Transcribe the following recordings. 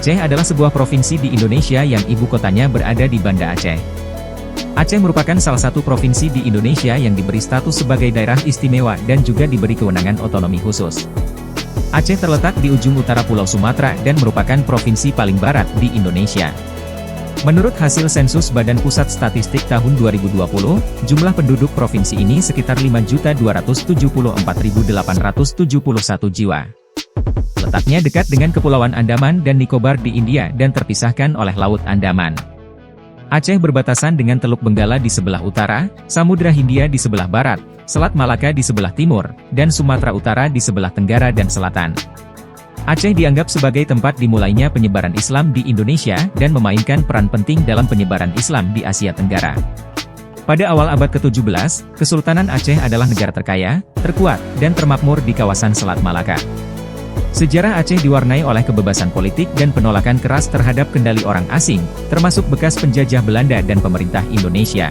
Aceh adalah sebuah provinsi di Indonesia yang ibu kotanya berada di Banda Aceh. Aceh merupakan salah satu provinsi di Indonesia yang diberi status sebagai daerah istimewa dan juga diberi kewenangan otonomi khusus. Aceh terletak di ujung utara Pulau Sumatera dan merupakan provinsi paling barat di Indonesia. Menurut hasil sensus Badan Pusat Statistik tahun 2020, jumlah penduduk provinsi ini sekitar 5.274.871 jiwa. Letaknya dekat dengan Kepulauan Andaman dan Nicobar di India dan terpisahkan oleh Laut Andaman. Aceh berbatasan dengan Teluk Benggala di sebelah utara, Samudra Hindia di sebelah barat, Selat Malaka di sebelah timur, dan Sumatera Utara di sebelah tenggara dan selatan. Aceh dianggap sebagai tempat dimulainya penyebaran Islam di Indonesia dan memainkan peran penting dalam penyebaran Islam di Asia Tenggara. Pada awal abad ke-17, Kesultanan Aceh adalah negara terkaya, terkuat, dan termakmur di kawasan Selat Malaka. Sejarah Aceh diwarnai oleh kebebasan politik dan penolakan keras terhadap kendali orang asing, termasuk bekas penjajah Belanda dan pemerintah Indonesia.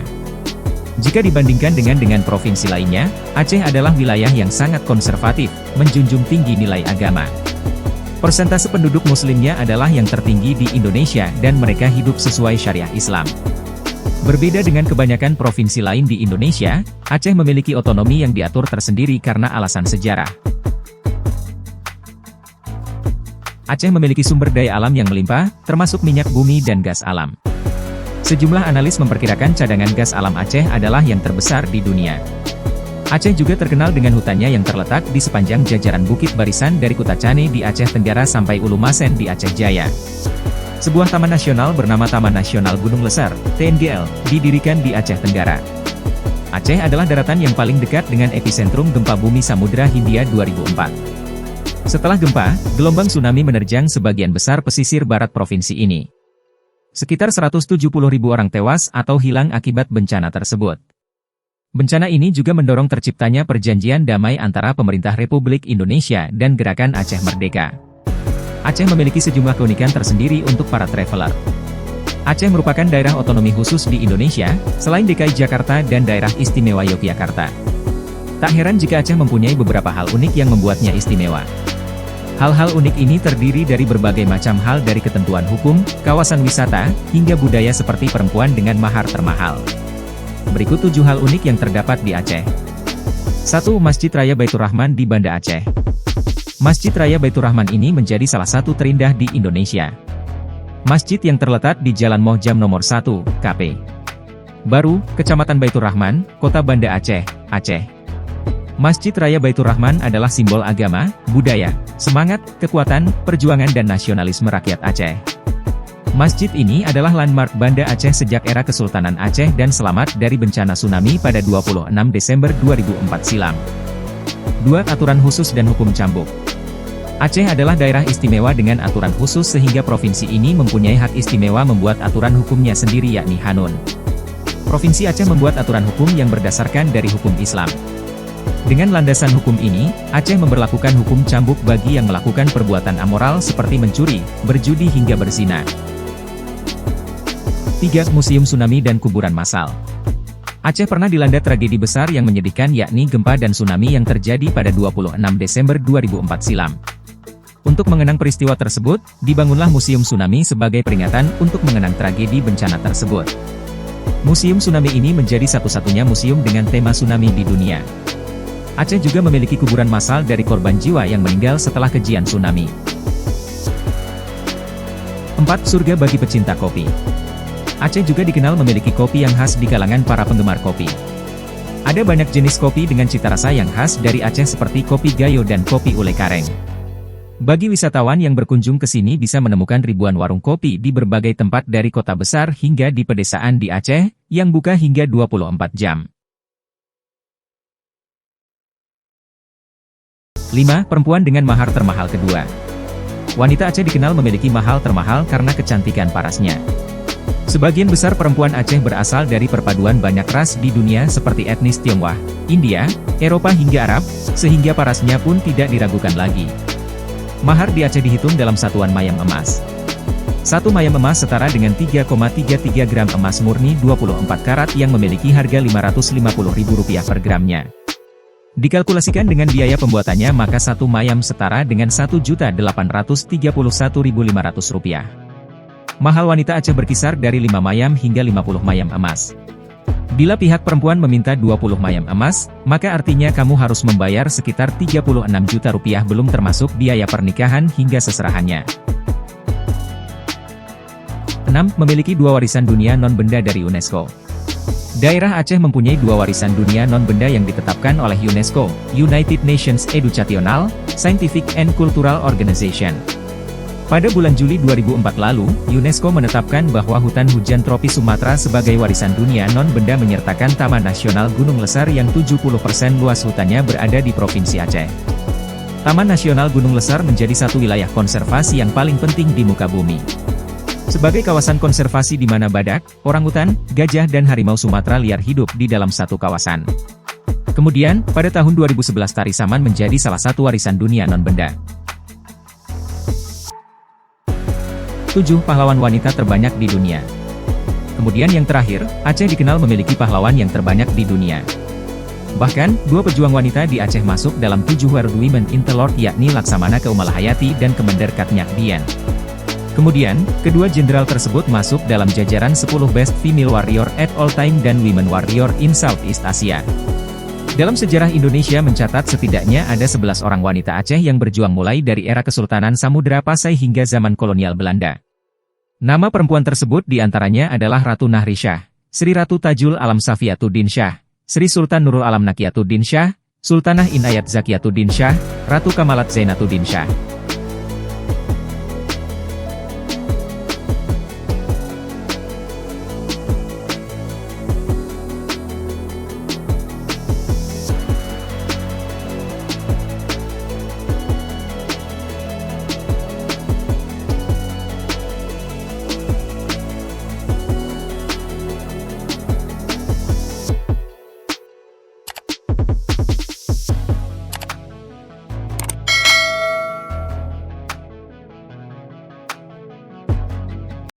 Jika dibandingkan dengan provinsi lainnya, Aceh adalah wilayah yang sangat konservatif, menjunjung tinggi nilai agama. Persentase penduduk muslimnya adalah yang tertinggi di Indonesia dan mereka hidup sesuai syariah Islam. Berbeda dengan kebanyakan provinsi lain di Indonesia, Aceh memiliki otonomi yang diatur tersendiri karena alasan sejarah. Aceh memiliki sumber daya alam yang melimpah, termasuk minyak bumi dan gas alam. Sejumlah analis memperkirakan cadangan gas alam Aceh adalah yang terbesar di dunia. Aceh juga terkenal dengan hutannya yang terletak di sepanjang jajaran Bukit Barisan dari Kutacani di Aceh Tenggara sampai Ulumasen di Aceh Jaya. Sebuah taman nasional bernama Taman Nasional Gunung Leser, TNGL, didirikan di Aceh Tenggara. Aceh adalah daratan yang paling dekat dengan epicentrum gempa bumi Samudra Hindia 2004. Setelah gempa, gelombang tsunami menerjang sebagian besar pesisir barat provinsi ini. Sekitar 170.000 orang tewas atau hilang akibat bencana tersebut. Bencana ini juga mendorong terciptanya perjanjian damai antara pemerintah Republik Indonesia dan Gerakan Aceh Merdeka. Aceh memiliki sejumlah keunikan tersendiri untuk para traveler. Aceh merupakan daerah otonomi khusus di Indonesia, selain DKI Jakarta dan daerah istimewa Yogyakarta. Tak heran jika Aceh mempunyai beberapa hal unik yang membuatnya istimewa. Hal-hal unik ini terdiri dari berbagai macam hal dari ketentuan hukum, kawasan wisata, hingga budaya seperti perempuan dengan mahar termahal. Berikut 7 hal unik yang terdapat di Aceh. 1. Masjid Raya Baitur Rahman di Banda Aceh. Masjid Raya Baitur Rahman ini menjadi salah satu terindah di Indonesia. Masjid yang terletak di Jalan Mohjam nomor 1, KP Baru, Kecamatan Baitur Rahman, Kota Banda Aceh, Aceh. Masjid Raya Baitur Rahman adalah simbol agama, budaya, semangat, kekuatan, perjuangan dan nasionalisme rakyat Aceh. Masjid ini adalah landmark Banda Aceh sejak era Kesultanan Aceh dan selamat dari bencana tsunami pada 26 Desember 2004 silam. 2. Aturan khusus dan hukum cambuk. Aceh adalah daerah istimewa dengan aturan khusus sehingga provinsi ini mempunyai hak istimewa membuat aturan hukumnya sendiri yakni Hanun. Provinsi Aceh membuat aturan hukum yang berdasarkan dari hukum Islam. Dengan landasan hukum ini, Aceh memberlakukan hukum cambuk bagi yang melakukan perbuatan amoral seperti mencuri, berjudi hingga berzina. 3. Museum Tsunami dan Kuburan Massal. Aceh pernah dilanda tragedi besar yang menyedihkan yakni gempa dan tsunami yang terjadi pada 26 Desember 2004 silam. Untuk mengenang peristiwa tersebut, dibangunlah Museum Tsunami sebagai peringatan untuk mengenang tragedi bencana tersebut. Museum Tsunami ini menjadi satu-satunya museum dengan tema tsunami di dunia. Aceh juga memiliki kuburan massal dari korban jiwa yang meninggal setelah kejadian tsunami. 4. Surga bagi pecinta kopi. Aceh juga dikenal memiliki kopi yang khas di kalangan para penggemar kopi. Ada banyak jenis kopi dengan cita rasa yang khas dari Aceh seperti kopi gayo dan kopi ule kareng. Bagi wisatawan yang berkunjung ke sini bisa menemukan ribuan warung kopi di berbagai tempat dari kota besar hingga di pedesaan di Aceh, yang buka hingga 24 jam. 5. Perempuan dengan mahar termahal kedua. Wanita Aceh dikenal memiliki mahar termahal karena kecantikan parasnya. Sebagian besar perempuan Aceh berasal dari perpaduan banyak ras di dunia seperti etnis Tionghoa, India, Eropa hingga Arab, sehingga parasnya pun tidak diragukan lagi. Mahar di Aceh dihitung dalam satuan mayam emas. Satu mayam emas setara dengan 3,33 gram emas murni 24 karat yang memiliki harga Rp550.000 per gramnya. Dikalkulasikan dengan biaya pembuatannya maka satu mayam setara dengan Rp1.831.500. Mahal wanita Aceh berkisar dari 5 mayam hingga 50 mayam emas. Bila pihak perempuan meminta 20 mayam emas, maka artinya kamu harus membayar sekitar Rp36 juta belum termasuk biaya pernikahan hingga seserahannya. 6. Memiliki 2 warisan dunia non-benda dari UNESCO. Daerah Aceh mempunyai 2 warisan dunia non-benda yang ditetapkan oleh UNESCO, United Nations Educational, Scientific and Cultural Organization. Pada bulan Juli 2004 lalu, UNESCO menetapkan bahwa hutan hujan tropis Sumatera sebagai warisan dunia non-benda menyertakan Taman Nasional Gunung Lesar yang 70% luas hutannya berada di Provinsi Aceh. Taman Nasional Gunung Lesar menjadi satu wilayah konservasi yang paling penting di muka bumi. Sebagai kawasan konservasi di mana badak, orangutan, gajah dan harimau Sumatera liar hidup di dalam satu kawasan. Kemudian, pada tahun 2011 Tari Saman menjadi salah satu warisan dunia non-benda. 7. Pahlawan wanita terbanyak di dunia. Kemudian yang terakhir, Aceh dikenal memiliki pahlawan yang terbanyak di dunia. Bahkan, 2 pejuang wanita di Aceh masuk dalam 7 World Women in the Lord yakni Laksamana Keumalahayati dan Kemender Katnyak Dien. Kemudian, kedua jenderal tersebut masuk dalam jajaran 10 Best Female Warrior at All Time dan Women Warrior in Southeast Asia. Dalam sejarah Indonesia mencatat setidaknya ada 11 orang wanita Aceh yang berjuang mulai dari era Kesultanan Samudra Pasai hingga zaman kolonial Belanda. Nama perempuan tersebut diantaranya adalah Ratu Nahrisyah, Sri Ratu Tajul Alam Safiatuddin Syah, Sri Sultan Nurul Alam Nakiatuddin Syah, Sultanah Inayat Zakiyatuddin Syah, Ratu Kamalat Zainatuddin Syah.